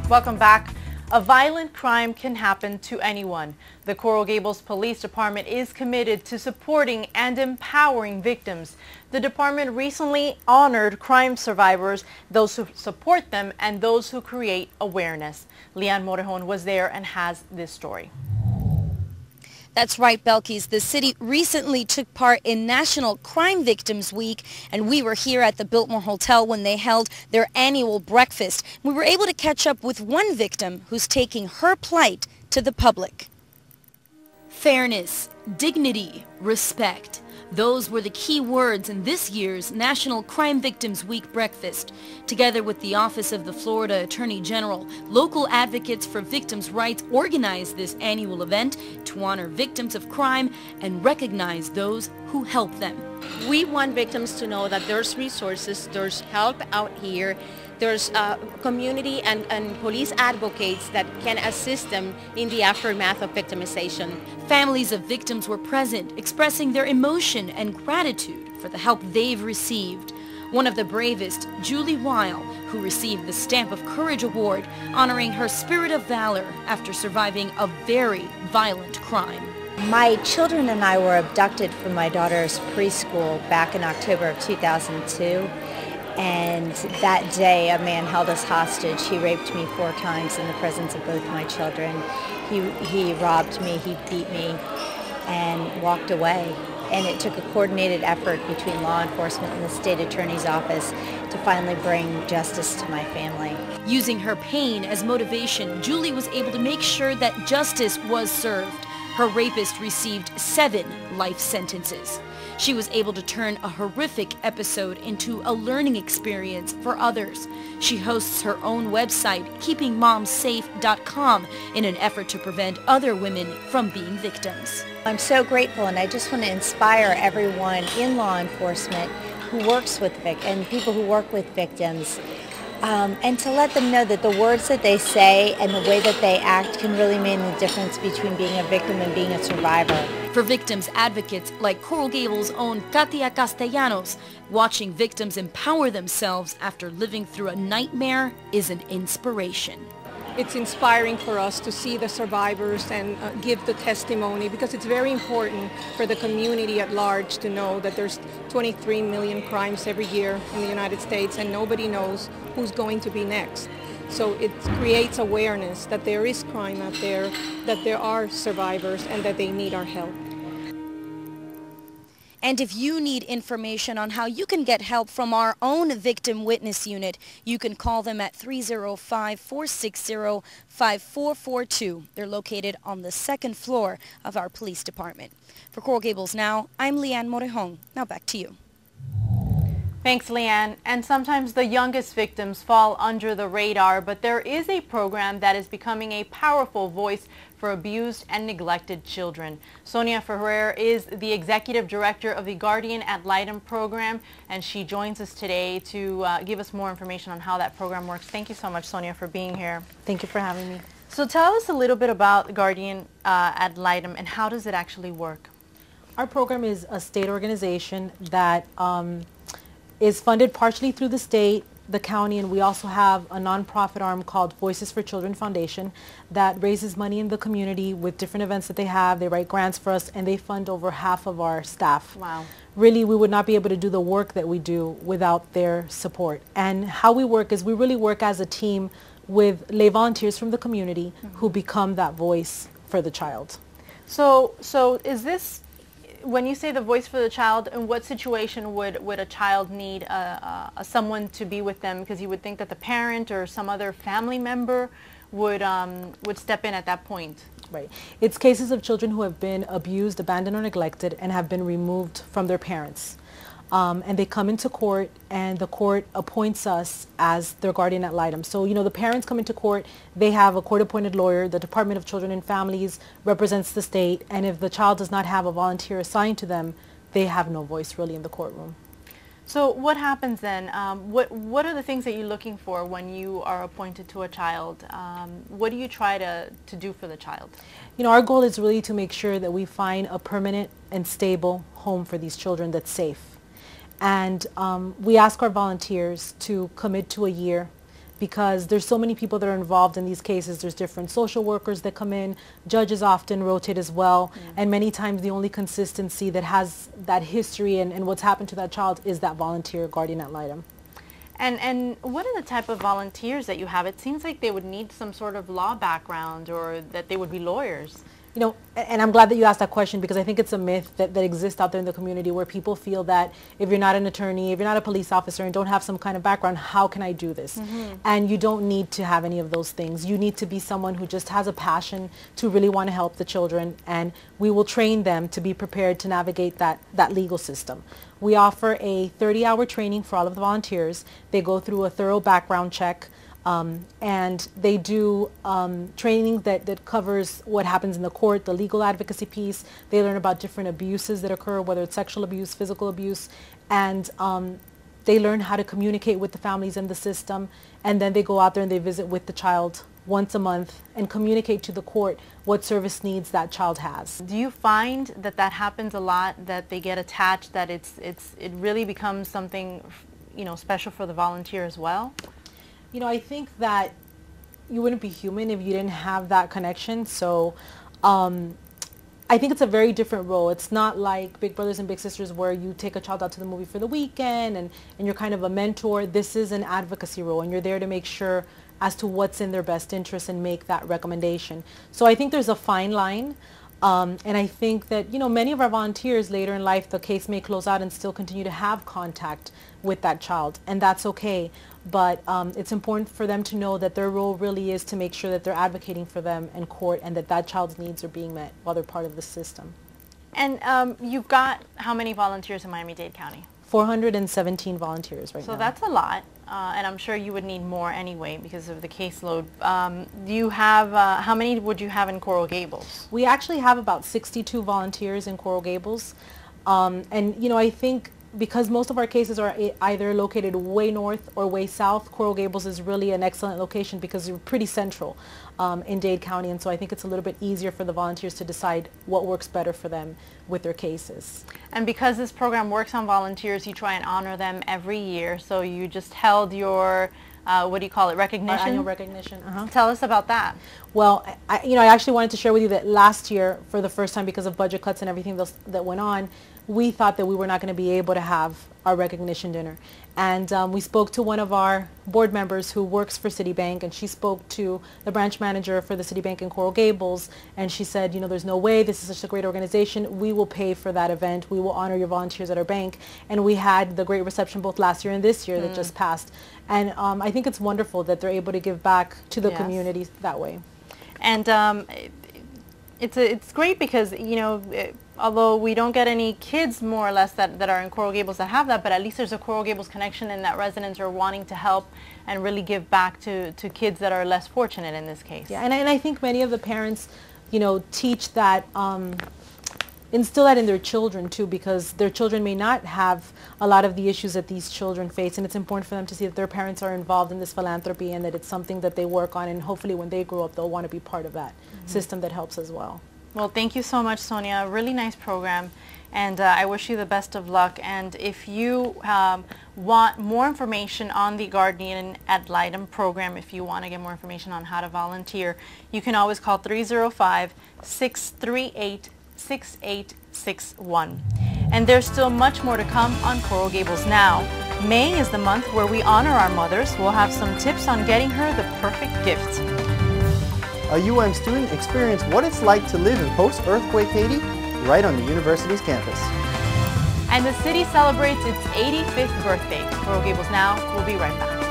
Welcome back. A violent crime can happen to anyone. The Coral Gables Police Department is committed to supporting and empowering victims. The department recently honored crime survivors, those who support them, and those who create awareness. Liane Morejon was there and has this story. That's right, Belkys. The city recently took part in National Crime Victims Week, and we were here at the Biltmore Hotel when they held their annual breakfast. We were able to catch up with one victim who's taking her plight to the public. Fairness, dignity, respect. Those were the key words in this year's National Crime Victims Week breakfast. Together with the Office of the Florida Attorney General, local advocates for victims' rights organized this annual event to honor victims of crime and recognize those who help them. We want victims to know that there's resources, there's help out here, there's community and police advocates that can assist them in the aftermath of victimization. Families of victims were present, expressing their emotion and gratitude for the help they've received. One of the bravest, Julie Weil, who received the Stamp of Courage Award, honoring her spirit of valor after surviving a very violent crime. My children and I were abducted from my daughter's preschool back in October of 2002. And that day, a man held us hostage. He raped me 4 times in the presence of both my children. He robbed me, he beat me, and walked away. And it took a coordinated effort between law enforcement and the state attorney's office to finally bring justice to my family. Using her pain as motivation, Julie was able to make sure that justice was served. Her rapist received 7 life sentences. She was able to turn a horrific episode into a learning experience for others. She hosts her own website, keepingmomsafe.com, in an effort to prevent other women from being victims. I'm so grateful, and I just want to inspire everyone in law enforcement who works with and people who work with victims, and to let them know that the words that they say and the way that they act can really mean the difference between being a victim and being a survivor. For victims advocates like Coral Gables' own Katia Castellanos, watching victims empower themselves after living through a nightmare is an inspiration. It's inspiring for us to see the survivors and give the testimony, because it's very important for the community at large to know that there's 23 million crimes every year in the United States, and nobody knows who's going to be next. So it creates awareness that there is crime out there, that there are survivors, and that they need our help. And if you need information on how you can get help from our own Victim Witness Unit, you can call them at 305-460-5442. They're located on the 2nd floor of our police department. For Coral Gables Now, I'm Liane Morejon. Now back to you. Thanks, Liane. And sometimes the youngest victims fall under the radar, but there is a program that is becoming a powerful voice for abused and neglected children. Sonia Ferrer is the executive director of the Guardian Ad Litem program, and she joins us today to give us more information on how that program works. Thank you so much, Sonia, for being here. Thank you for having me. So tell us a little bit about Guardian Ad Litem and how does it actually work? Our program is a state organization that is funded partially through the state, the county, and we also have a nonprofit arm called Voices for Children Foundation that raises money in the community with different events that they have. They write grants for us, and they fund over half of our staff. Wow. Really, we would not be able to do the work that we do without their support. And how we work is we really work as a team with lay volunteers from the community who become that voice for the child. So is this, when you say the voice for the child, in what situation would a child need someone to be with them? Because you would think that the parent or some other family member would step in at that point. Right. It's cases of children who have been abused, abandoned, or neglected and have been removed from their parents. And they come into court, and the court appoints us as their guardian ad litem. So, you know, the parents come into court, they have a court-appointed lawyer, the Department of Children and Families represents the state, and if the child does not have a volunteer assigned to them, they have no voice really in the courtroom. So what happens then? What are the things that you're looking for when you are appointed to a child? What do you try to do for the child? You know, our goal is really to make sure that we find a permanent and stable home for these children that's safe. And we ask our volunteers to commit to a year because there's so many people that are involved in these cases. There's different social workers that come in, judges often rotate as well, and many times the only consistency that has that history and what's happened to that child is that volunteer guardian ad litem. And what are the type of volunteers that you have? It seems like they would need some sort of law background, or that they would be lawyers. You know, and I'm glad that you asked that question, because I think it's a myth that exists out there in the community, where people feel that if you're not an attorney, if you're not a police officer and don't have some kind of background, how can I do this? And you don't need to have any of those things. You need to be someone who just has a passion to really want to help the children, and we will train them to be prepared to navigate that legal system. We offer a 30-hour training for all of the volunteers. They go through a thorough background check. And they do training that covers what happens in the court, the legal advocacy piece. They learn about different abuses that occur, whether it's sexual abuse, physical abuse, and they learn how to communicate with the families in the system. And then they go out there and they visit with the child once a month and communicate to the court what service needs that child has. Do you find that that happens a lot, that they get attached, that it really becomes something, you know, special for the volunteer as well? You know, I think that you wouldn't be human if you didn't have that connection. So I think it's a very different role. It's not like Big Brothers and Big Sisters, where you take a child out to the movie for the weekend and you're kind of a mentor. This is an advocacy role, and you're there to make sure as to what's in their best interest and make that recommendation. So I think there's a fine line. And I think that, you know, many of our volunteers later in life, the case may close out and still continue to have contact with that child, and that's okay. But it's important for them to know that their role really is to make sure that they're advocating for them in court, and that child's needs are being met while they're part of the system. And you've got how many volunteers in Miami-Dade County? 417 volunteers right now. So that's a lot, and I'm sure you would need more anyway because of the caseload. Do you have, how many would you have in Coral Gables? We actually have about 62 volunteers in Coral Gables, and you know, I think because most of our cases are either located way north or way south, Coral Gables is really an excellent location because you're pretty central in Dade County, and so I think it's a little bit easier for the volunteers to decide what works better for them with their cases. And because this program works on volunteers, you try and honor them every year. So you just held your, what do you call it, recognition? Our annual recognition. Tell us about that. Well, I actually wanted to share with you that last year, for the first time, because of budget cuts and everything that went on, we thought that we were not going to be able to have our recognition dinner. And we spoke to one of our board members who works for Citibank, and she spoke to the branch manager for the Citibank in Coral Gables, and she said, you know, there's no way, this is such a great organization, we will pay for that event, we will honor your volunteers at our bank. And we had the great reception both last year and this year that just passed. And I think it's wonderful that they're able to give back to the community that way. And it's great because, you know, although we don't get any kids more or less that are in Coral Gables that have that, but at least there's a Coral Gables connection, and that residents are wanting to help and really give back to kids that are less fortunate in this case. Yeah, and I think many of the parents, you know, teach that, instill that in their children too, because their children may not have a lot of the issues that these children face, and it's important for them to see that their parents are involved in this philanthropy and that it's something that they work on, and hopefully when they grow up they'll want to be part of that system that helps as well. Well, thank you so much, Sonia. Really nice program, and I wish you the best of luck. And if you want more information on the Guardian Ad Litem program, if you want to get more information on how to volunteer, you can always call 305-638-6861. And there's still much more to come on Coral Gables Now. May is the month where we honor our mothers. We'll have some tips on getting her the perfect gift. A UM student experienced what it's like to live in post-earthquake Haiti right on the university's campus. And the city celebrates its 85th birthday. Coral Gables Now will be right back.